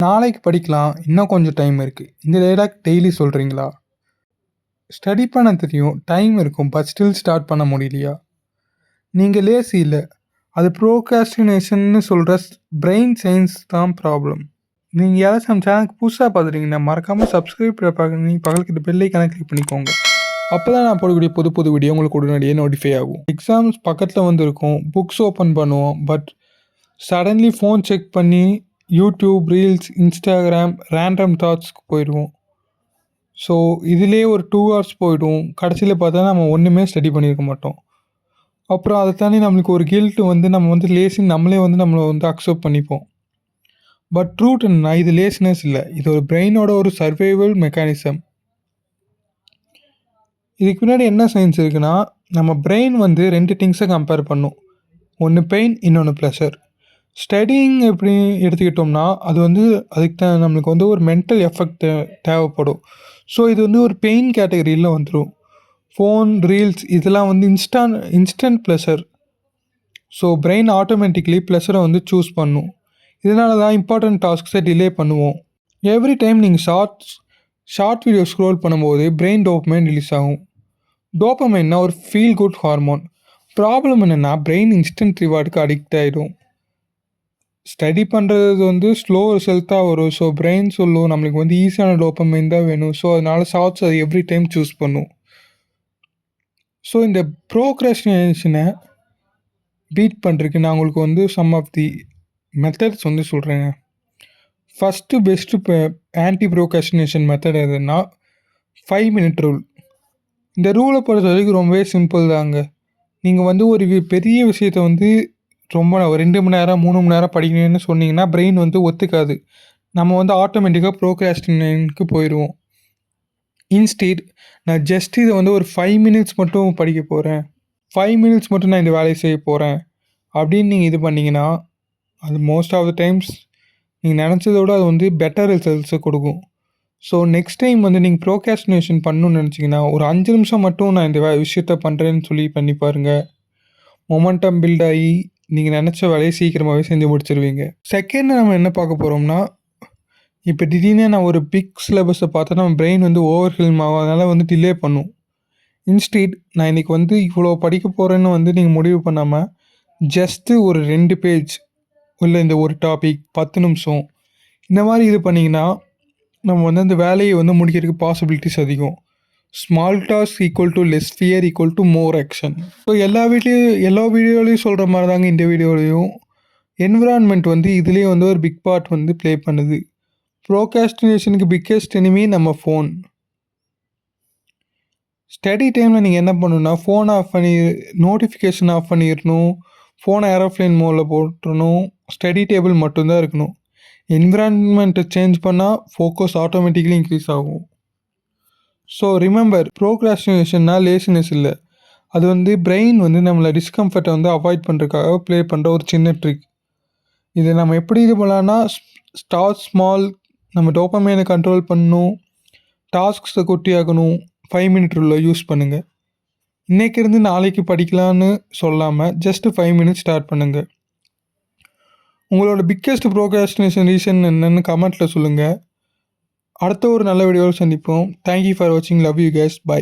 நாளைக்கு படிக்கலாம், இன்னும் கொஞ்சம் டைம் இருக்குது. இந்த டைலாக் டெய்லி சொல்கிறீங்களா? ஸ்டடி பண்ண தெரியும், டைம் இருக்கும், பட் ஸ்டில் ஸ்டார்ட் பண்ண முடியலையா? நீங்கள் லேசி இல்லை, அது ப்ரோகாஸ்டினேஷன்னு சொல்கிற பிரெயின் சயின்ஸ் தான் ப்ராப்ளம். நீங்கள் யாராச்சும் நம்ம சேனலுக்கு புதுசாக பார்த்துட்டீங்கன்னா மறக்காமல் சப்ஸ்கிரைப் பண்ணி பக்கத்துக்கு பெல் ஐக்கானை கிளிக் பண்ணிக்கோங்க. அப்போ தான் நான் போடக்கூடிய புது புது வீடியோ உங்களுக்கு உடனடியே நோட்டிஃபை ஆகும். எக்ஸாம்ஸ் பக்கத்தில் வந்து இருக்கும், புக்ஸ் ஓப்பன் பண்ணுவோம், பட் சடன்லி ஃபோன் செக் பண்ணி யூடியூப், ரீல்ஸ், இன்ஸ்டாகிராம், ரேண்டம் தாட்ஸ்க்கு போயிடுவோம். ஸோ இதிலே ஒரு 2 hours போய்டும். கடைசியில் பார்த்தா நம்ம ஒன்றுமே ஸ்டடி பண்ணியிருக்க மாட்டோம். அப்புறம் அதை தாண்டி நம்மளுக்கு ஒரு கில்ட் வந்து நம்ம வந்து லேசின்னு நம்மளே வந்து நம்மளை வந்து அக்செப்ட் பண்ணிப்போம். பட் ட்ரூத் என்னன்னா, இது லேசினஸ் இல்லை, இது ஒரு பிரெயினோட ஒரு சர்வைவல் மெக்கானிசம். இதுக்கு பின்னாடி என்ன சயின்ஸ் இருக்குன்னா, நம்ம பிரெயின் வந்து 2 திங்ஸை கம்பேர் பண்ணும். ஒன்று பெயின், இன்னொன்று ப்ளஷர். ஸ்டடிங் எப்படி எடுத்துக்கிட்டோம்னா அது வந்து அதுக்கு நம்மளுக்கு வந்து ஒரு மென்டல் எஃபெக்ட் தேவைப்படும். ஸோ இது வந்து ஒரு பெயின் கேட்டகரியில் வந்துடும். ஃபோன், ரீல்ஸ் இதெல்லாம் வந்து instant pleasure. So brain automatically ப்ளஷரை வந்து சூஸ் பண்ணும். இதனால தான் இம்பார்ட்டன்ட் டாஸ்க்ஸை டிலே பண்ணுவோம். எவ்ரி டைம் நீங்கள் ஷார்ட் வீடியோ ஸ்க்ரோல் பண்ணும்போது பிரெயின் டோபமைன் ரிலீஸ் ஆகும். டோபமைன்னா ஒரு ஃபீல் குட் ஹார்மோன். ப்ராப்ளம் என்னென்னா பிரெயின் இன்ஸ்டன்ட் ரிவார்டுக்கு அடிக்ட் ஆகிடும். ஸ்டடி பண்ணுறது வந்து ஸ்லோ ரிசல்ட்டாக வரும். ஸோ பிரெயின் சொல்லும் நம்மளுக்கு வந்து ஈஸியான டோபமைன் தான் வேணும். ஸோ அதனால ஷார்ட்ஸ் அது எவ்ரி டைம் சூஸ் பண்ணும். ஸோ இந்த ப்ரோக்ரஸ்டினேஷனை பீட் பண்ணுறதுக்கு நான் உங்களுக்கு வந்து சம் ஆஃப் தி மெத்தட்ஸ் வந்து சொல்கிறேங்க. First best anti procrastination method எதுன்னா 5 minute ரூல். இந்த ரூலை பொறுத்த வரைக்கும் ரொம்பவே சிம்பிள் தாங்க. நீங்கள் வந்து ஒரு பெரிய விஷயத்தை வந்து ரொம்ப 2 மணி நேரம் 3 மணி நேரம் படிக்கணும்னு சொன்னீங்கன்னா பிரெயின் வந்து ஒத்துக்காது. நம்ம வந்து ஆட்டோமேட்டிக்காக ப்ரோக்ராஸ்டினேஷனுக்கு போயிடுவோம். இன்ஸ்டீட் நான் ஜஸ்ட் இதை வந்து ஒரு 5 minutes மட்டும் படிக்க போகிறேன், 5 minutes மட்டும் நான் இந்த வேலையை செய்ய போகிறேன் அப்படின்னு நீங்கள் இது பண்ணிங்கன்னா அது மோஸ்ட் ஆஃப் த டைம்ஸ் நீங்கள் நினச்சதோடு அது வந்து பெட்டர் ரிசல்ட்ஸை கொடுக்கும். ஸோ நெக்ஸ்ட் டைம் வந்து நீங்கள் ப்ரோக்ராஸ்டினேஷன் பண்ணணும்னு நினச்சிங்கன்னா ஒரு 5 நிமிஷம் மட்டும் நான் இந்த விஷயத்த பண்ணுறேன்னு சொல்லி பண்ணி பாருங்கள். மொமெண்டம் பில்ட் ஆகி நீங்கள் நினச்ச வேலையை சீக்கிரமாகவே செஞ்சு முடிச்சிருவீங்க. செகண்ட் நம்ம என்ன பார்க்க போகிறோம்னா, இப்போ திடீர்னு நான் ஒரு பிக் சிலபஸை பார்த்தா நம்ம பிரெயின் வந்து ஓவர்ஹெல்ம் ஆகும், அதனால் வந்து டிலே பண்ணும். இன்ஸ்டீட் நான் இன்றைக்கி வந்து இவ்வளோ படிக்க போகிறேன்னு வந்து நீங்கள் முடிவு பண்ணாமல் ஜஸ்ட்டு ஒரு 2 பேஜ் இல்லை இந்த ஒரு டாபிக் 10 நிமிஷம் இந்த மாதிரி இது பண்ணிங்கன்னா நம்ம வந்து அந்த வேலையை வந்து முடிக்கிறதுக்கு பாசிபிலிட்டிஸ் அதிகம். Small task equal to less fear equal to more action. So எல்லா வீடியோலையும் சொல்கிற மாதிரி தாங்க இந்த வீடியோலையும் என்விரான்மெண்ட் வந்து இதுலேயே வந்து ஒரு பிக் பார்ட் வந்து ப்ளே பண்ணுது. ப்ரோகாஸ்டினேஷனுக்கு பிக்கெஸ்ட் எனிமி நம்ம ஃபோன். ஸ்டடி டைமில் நீங்கள் என்ன பண்ணணுன்னா ஃபோன் ஆஃப் பண்ணி நோட்டிஃபிகேஷன் ஆஃப் பண்ணிடணும், ஃபோனை ஏரோப்ளேன் மோடில் போட்டுடணும், ஸ்டடி டேபிள் மட்டும்தான் இருக்கணும். என்விரான்மெண்ட்டை சேஞ்ச் பண்ணால் ஃபோக்கஸ் ஆட்டோமேட்டிக்கலி இன்க்ரீஸ் ஆகும். ஸோ ரிமெம்பர், ப்ரோக்ராஸ்டினேஷன்னா லேசினஸ் இல்லை, அது வந்து பிரெயின் வந்து நம்மளை டிஸ்கம்ஃபர்ட்டை வந்து அவாய்ட் பண்ணுறதுக்காக ப்ளே பண்ணுற ஒரு சின்ன ட்ரிக். இதை நம்ம எப்படி இது பண்ணலான்னா ஸ்டார்ட் ஸ்மால், நம்ம டோபமைனை கண்ட்ரோல் பண்ணணும், டாஸ்க்ஸை குட்டி ஆகணும், 5 minute ரூலில் யூஸ் பண்ணுங்கள். இன்றைக்கி இருந்து நாளைக்கு படிக்கலான்னு சொல்லாமல் ஜஸ்ட்டு 5 minutes ஸ்டார்ட் பண்ணுங்கள். உங்களோட பிக்கெஸ்ட் ப்ரோக்ராஸ்டினேஷன் ரீசன் என்னென்னு கமெண்ட்டில் சொல்லுங்கள். அடுத்த ஒரு நல்ல வீடியோவில் சந்திப்போம். தேங்க்யூ ஃபார் வாட்சிங். Love you guys. பை.